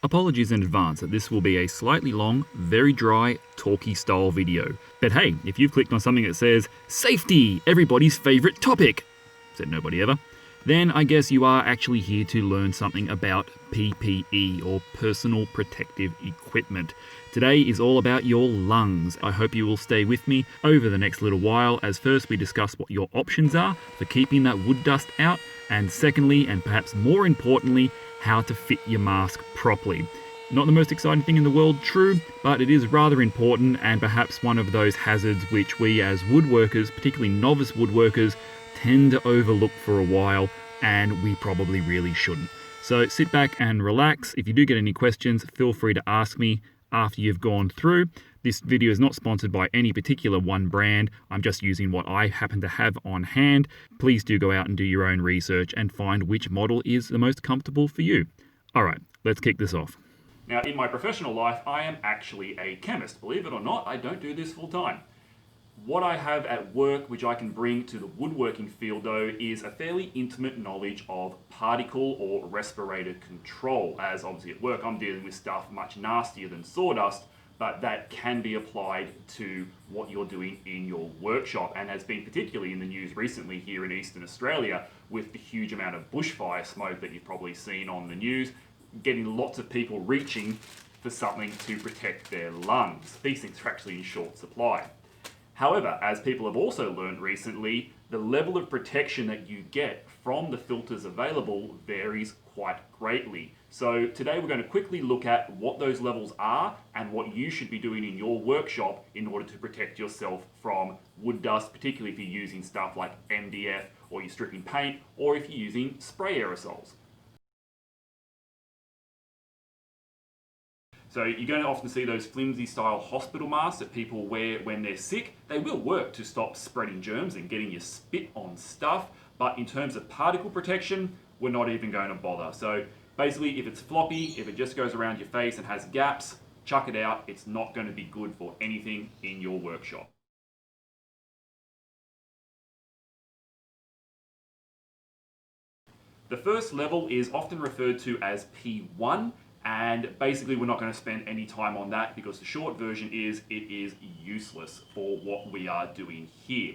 Apologies in advance that this will be a slightly long, very dry, talky style video. But hey, if you've clicked on something that says, safety, everybody's favourite topic, said nobody ever, then I guess you are actually here to learn something about PPE, or personal protective equipment. Today is all about your lungs. I hope you will stay with me over the next little while, as first we discuss what your options are for keeping that wood dust out, and secondly, and perhaps more importantly, how to fit your mask properly. Not the most exciting thing in the world, true, but it is rather important and perhaps one of those hazards which we as woodworkers, particularly novice woodworkers, tend to overlook for a while, and we probably really shouldn't. So sit back and relax. If you do get any questions, feel free to ask me after you've gone through. This video is not sponsored by any particular one brand. I'm just using what I happen to have on hand. Please do go out and do your own research and find which model is the most comfortable for you. All right, let's kick this off. Now, in my professional life, I am actually a chemist. Believe it or not, I don't do this full time. What I have at work, which I can bring to the woodworking field though, is a fairly intimate knowledge of particle or respirator control. As obviously at work I'm dealing with stuff much nastier than sawdust, but that can be applied to what you're doing in your workshop, and has been particularly in the news recently here in Eastern Australia with the huge amount of bushfire smoke that you've probably seen on the news, getting lots of people reaching for something to protect their lungs. These things are actually in short supply. However, as people have also learned recently, the level of protection that you get from the filters available varies quite greatly. So today we're going to quickly look at what those levels are and what you should be doing in your workshop in order to protect yourself from wood dust, particularly if you're using stuff like MDF or you're stripping paint, or if you're using spray aerosols. So you're going to often see those flimsy style hospital masks that people wear when they're sick. They will work to stop spreading germs and getting your spit on stuff, but in terms of particle protection, we're not even going to bother. So basically, if it's floppy, if it just goes around your face and has gaps, chuck it out. It's not going to be good for anything in your workshop. The first level is often referred to as P1. And basically we're not going to spend any time on that because the short version is it is useless for what we are doing here.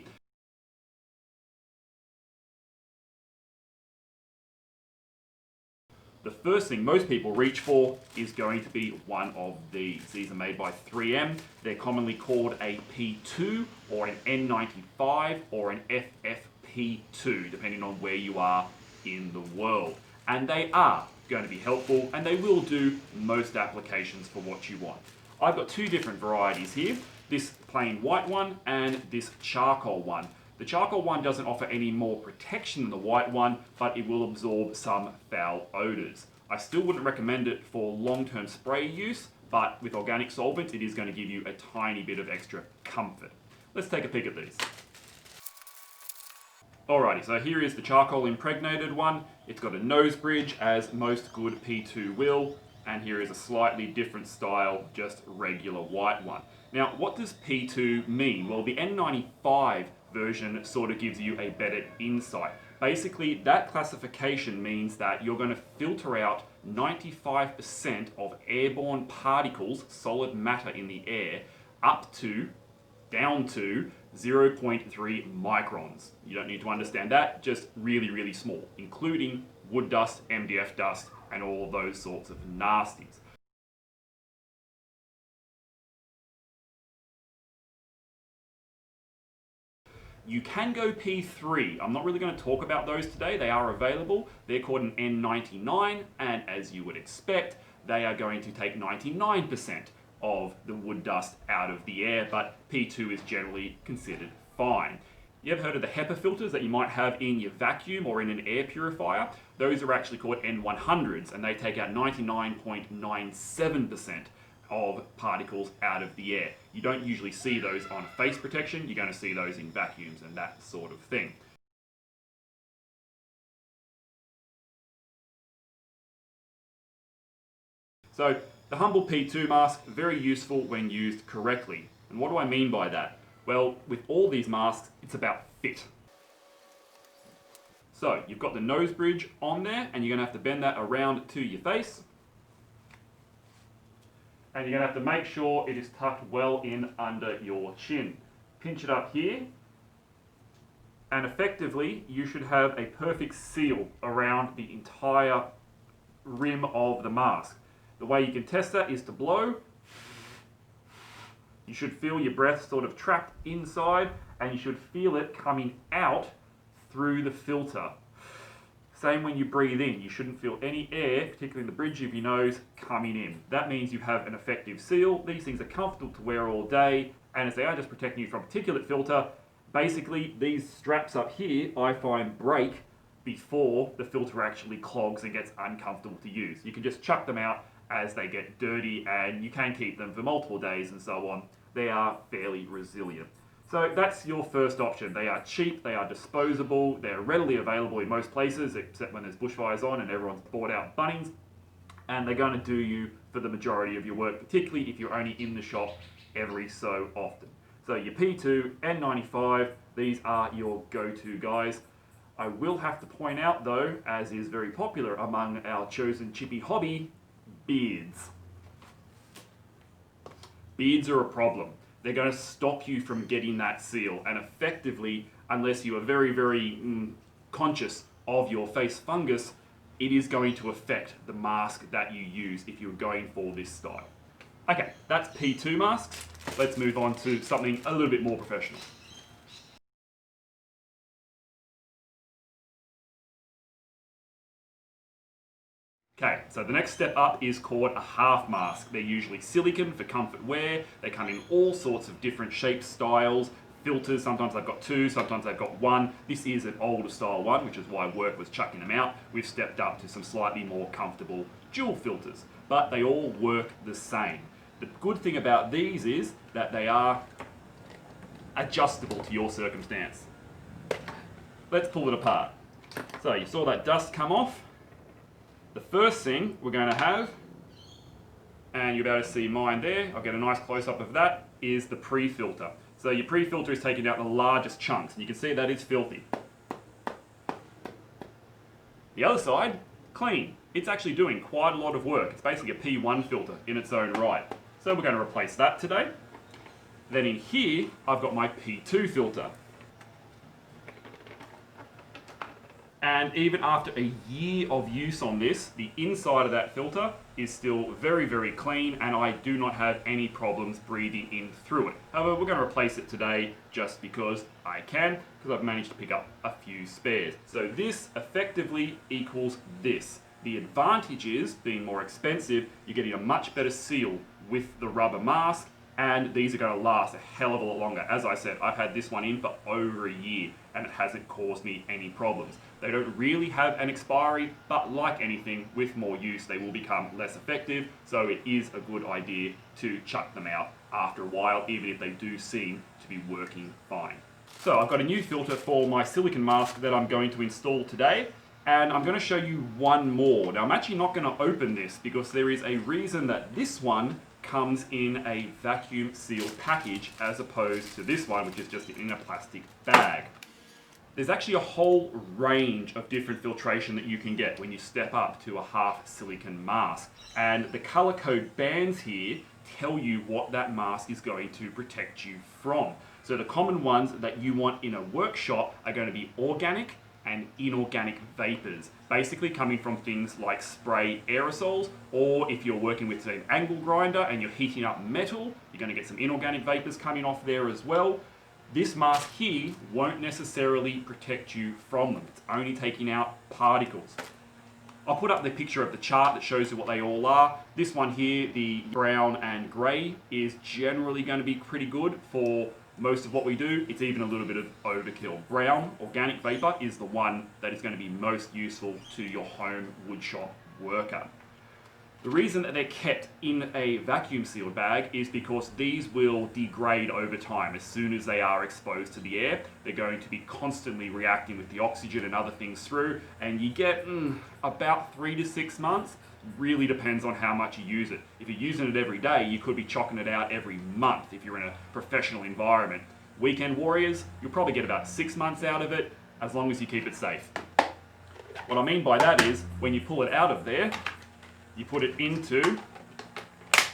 The first thing most people reach for is going to be one of these. These are made by 3M. They're commonly called a P2 or an N95 or an FFP2, depending on where you are in the world. And they are going to be helpful, and they will do most applications for what you want. I've got two different varieties here, this plain white one and this charcoal one. The charcoal one doesn't offer any more protection than the white one, but it will absorb some foul odours. I still wouldn't recommend it for long-term spray use, but with organic solvents it is going to give you a tiny bit of extra comfort. Let's take a peek at these. Alrighty, so here is the charcoal impregnated one. It's got a nose bridge, as most good P2 will, and here is a slightly different style, just regular white one. Now, what does P2 mean? Well, the N95 version sort of gives you a better insight. Basically, that classification means that you're going to filter out 95% of airborne particles, solid matter in the air, down to 0.3 microns. You don't need to understand that, just really, really small, including wood dust, MDF dust, and all of those sorts of nasties. You can go P3. I'm not really going to talk about those today. They are available. They're called an N99, and as you would expect, they are going to take 99% of the wood dust out of the air, but P2 is generally considered fine. You ever heard of the HEPA filters that you might have in your vacuum or in an air purifier? Those are actually called N100s, and they take out 99.97% of particles out of the air. You don't usually see those on face protection. You're going to see those in vacuums and that sort of thing. So the humble P2 mask, very useful when used correctly. And what do I mean by that? Well, with all these masks, it's about fit. So you've got the nose bridge on there, and you're going to have to bend that around to your face. And you're going to have to make sure it is tucked well in under your chin. Pinch it up here, and effectively you should have a perfect seal around the entire rim of the mask. The way you can test that is to blow. You should feel your breath sort of trapped inside, and you should feel it coming out through the filter. Same when you breathe in. You shouldn't feel any air, particularly in the bridge of your nose, coming in. That means you have an effective seal. These things are comfortable to wear all day, and as they are just protecting you from particulate filter, basically these straps up here I find break before the filter actually clogs and gets uncomfortable to use. You can just chuck them out as they get dirty, and you can keep them for multiple days and so on. They are fairly resilient. So that's your first option. They are cheap, they are disposable, they're readily available in most places except when there's bushfires on and everyone's bought out Bunnings, and they're going to do you for the majority of your work, particularly if you're only in the shop every so often. So your P2 N95, these are your go-to guys. I will have to point out though, as is very popular among our chosen chippy hobby, beards. Beards are a problem. They're going to stop you from getting that seal, and effectively, unless you are very, very conscious of your face fungus, it is going to affect the mask that you use if you're going for this style. Okay, that's P2 masks. Let's move on to something a little bit more professional. Okay, so the next step up is called a half mask. They're usually silicone for comfort wear. They come in all sorts of different shapes, styles, filters. Sometimes they've got two, sometimes they've got one. This is an older style one, which is why work was chucking them out. We've stepped up to some slightly more comfortable dual filters, but they all work the same. The good thing about these is that they are adjustable to your circumstance. Let's pull it apart. So you saw that dust come off. The first thing we're going to have, and you'll be able to see mine there, I'll get a nice close-up of that, is the pre-filter. So your pre-filter is taking out the largest chunks, and you can see that is filthy. The other side, clean. It's actually doing quite a lot of work. It's basically a P1 filter in its own right. So we're going to replace that today. Then in here, I've got my P2 filter. And even after a year of use on this, the inside of that filter is still very, very clean, and I do not have any problems breathing in through it. However, we're going to replace it today just because I can, because I've managed to pick up a few spares. So this effectively equals this. The advantage is, being more expensive, you're getting a much better seal with the rubber mask, and these are going to last a hell of a lot longer. As I said, I've had this one in for over a year, and it hasn't caused me any problems. They don't really have an expiry, but like anything, with more use, they will become less effective, so it is a good idea to chuck them out after a while, even if they do seem to be working fine. So I've got a new filter for my silicone mask that I'm going to install today, and I'm going to show you one more. Now I'm actually not going to open this because there is a reason that this one comes in a vacuum sealed package as opposed to this one, which is just in a plastic bag. There's actually a whole range of different filtration that you can get when you step up to a half silicone mask. And the color code bands here tell you what that mask is going to protect you from. So the common ones that you want in a workshop are going to be organic and inorganic vapors, basically coming from things like spray aerosols, or if you're working with an angle grinder and you're heating up metal, you're going to get some inorganic vapors coming off there as well. This mask here won't necessarily protect you from them. It's only taking out particles. I'll put up the picture of the chart that shows you what they all are. This one here, the brown and grey, is generally going to be pretty good for most of what we do. It's even a little bit of overkill. Brown, organic vapor, is the one that is going to be most useful to your home woodshop worker. The reason that they're kept in a vacuum sealed bag is because these will degrade over time. As soon as they are exposed to the air, they're going to be constantly reacting with the oxygen and other things through, and you get about 3 to 6 months. Really depends on how much you use it. If you're using it every day, you could be chocking it out every month if you're in a professional environment. Weekend warriors, you'll probably get about 6 months out of it, as long as you keep it safe. What I mean by that is, when you pull it out of there, you put it into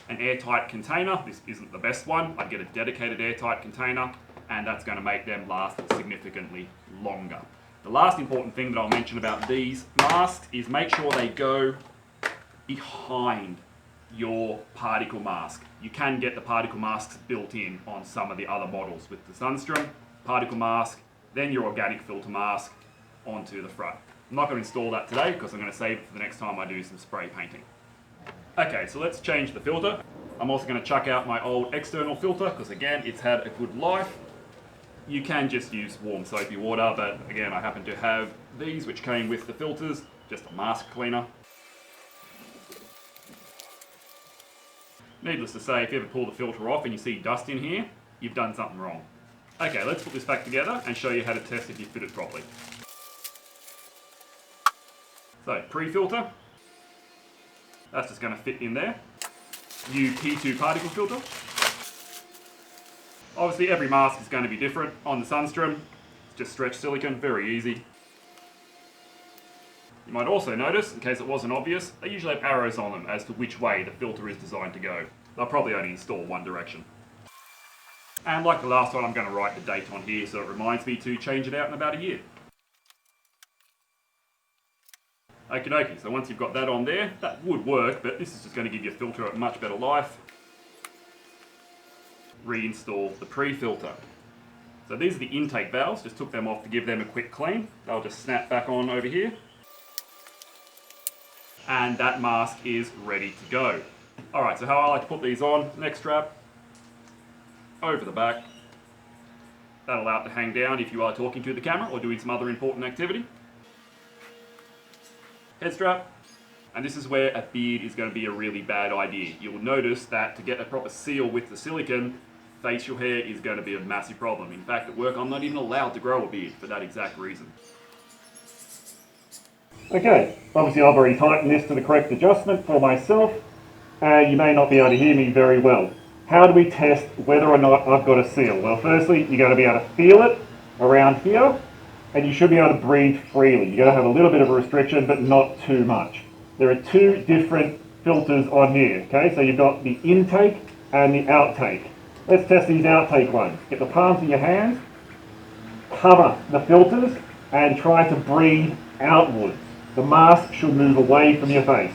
an airtight container. This isn't the best one. I'd get a dedicated airtight container, and that's going to make them last significantly longer. The last important thing that I'll mention about these masks is make sure they go behind your particle mask. You can get the particle masks built in on some of the other models with the Sundstrom particle mask, then your organic filter mask onto the front. I'm not going to install that today because I'm going to save it for the next time I do some spray painting. Okay, so let's change the filter. I'm also going to chuck out my old external filter because again, it's had a good life. You can just use warm soapy water, but again, I happen to have these which came with the filters, just a mask cleaner. Needless to say, if you ever pull the filter off and you see dust in here, you've done something wrong. Okay, let's put this back together and show you how to test if you fit it properly. So, pre-filter, that's just going to fit in there. New P2 particle filter. Obviously every mask is going to be different. On the Sundstrom, it's just stretched silicone, very easy. You might also notice, in case it wasn't obvious, they usually have arrows on them as to which way the filter is designed to go. They'll probably only install one direction. And like the last one, I'm going to write the date on here so it reminds me to change it out in about a year. Okie dokie, so once you've got that on there, that would work, but this is just going to give your filter a much better life. Reinstall the pre-filter. So these are the intake valves, just took them off to give them a quick clean. They'll just snap back on over here. And that mask is ready to go. Alright, so how I like to put these on, neck strap, over the back. That'll allow it to hang down if you are talking to the camera or doing some other important activity. Head strap. And this is where a beard is going to be a really bad idea. You'll notice that to get a proper seal with the silicone, facial hair is going to be a massive problem. In fact, at work I'm not even allowed to grow a beard for that exact reason. Okay, obviously I've already tightened this to the correct adjustment for myself, and you may not be able to hear me very well. How do we test whether or not I've got a seal? Well, firstly, you're going to be able to feel it around here, and you should be able to breathe freely. You're going to have a little bit of a restriction, but not too much. There are two different filters on here, okay? So you've got the intake and the outtake. Let's test these outtake ones. Get the palms of your hands, cover the filters, and try to breathe outwards. The mask should move away from your face.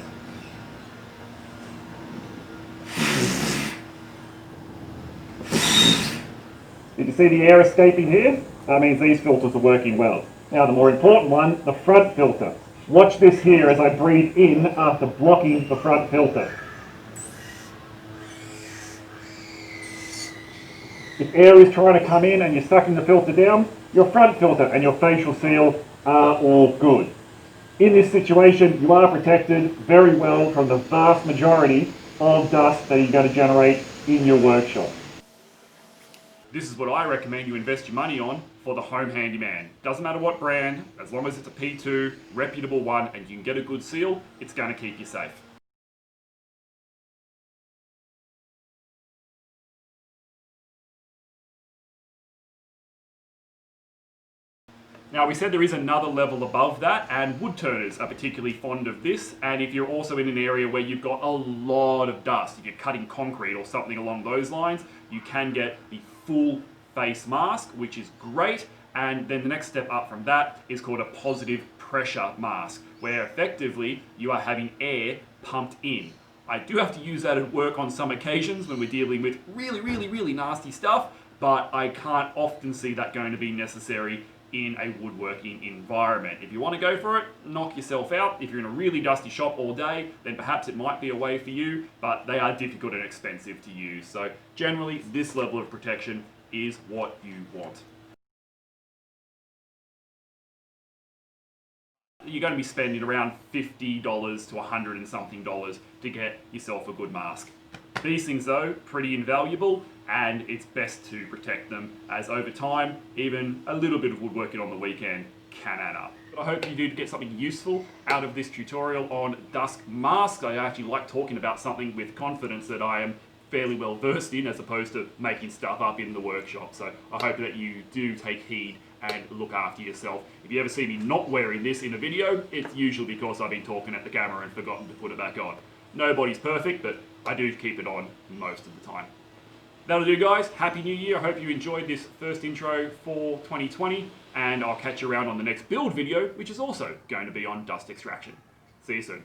Did you see the air escaping here? That means these filters are working well. Now the more important one, the front filter. Watch this here as I breathe in after blocking the front filter. If air is trying to come in and you're sucking the filter down, your front filter and your facial seal are all good. In this situation, you are protected very well from the vast majority of dust that you're going to generate in your workshop. This is what I recommend you invest your money on for the home handyman. Doesn't matter what brand, as long as it's a P2, reputable one, and you can get a good seal, it's going to keep you safe. Now we said there is another level above that, and wood turners are particularly fond of this, and if you're also in an area where you've got a lot of dust, if you're cutting concrete or something along those lines, you can get the full face mask, which is great, and then the next step up from that is called a positive pressure mask, where effectively you are having air pumped in. I do have to use that at work on some occasions when we're dealing with really nasty stuff, but I can't often see that going to be necessary in a woodworking environment. If you want to go for it, knock yourself out. If you're in a really dusty shop all day, then perhaps it might be a way for you, but they are difficult and expensive to use. So generally, this level of protection is what you want. You're going to be spending around $50 to $100 and something to get yourself a good mask. These things though, pretty invaluable, and it's best to protect them, as over time, even a little bit of woodworking on the weekend can add up. But I hope you did get something useful out of this tutorial on dust masks. I actually like talking about something with confidence that I am fairly well versed in, as opposed to making stuff up in the workshop. So I hope that you do take heed and look after yourself. If you ever see me not wearing this in a video, it's usually because I've been talking at the camera and forgotten to put it back on. Nobody's perfect, but I do keep it on most of the time. That'll do, guys. Happy New Year. I hope you enjoyed this first intro for 2020, and I'll catch you around on the next build video, which is also going to be on dust extraction. See you soon.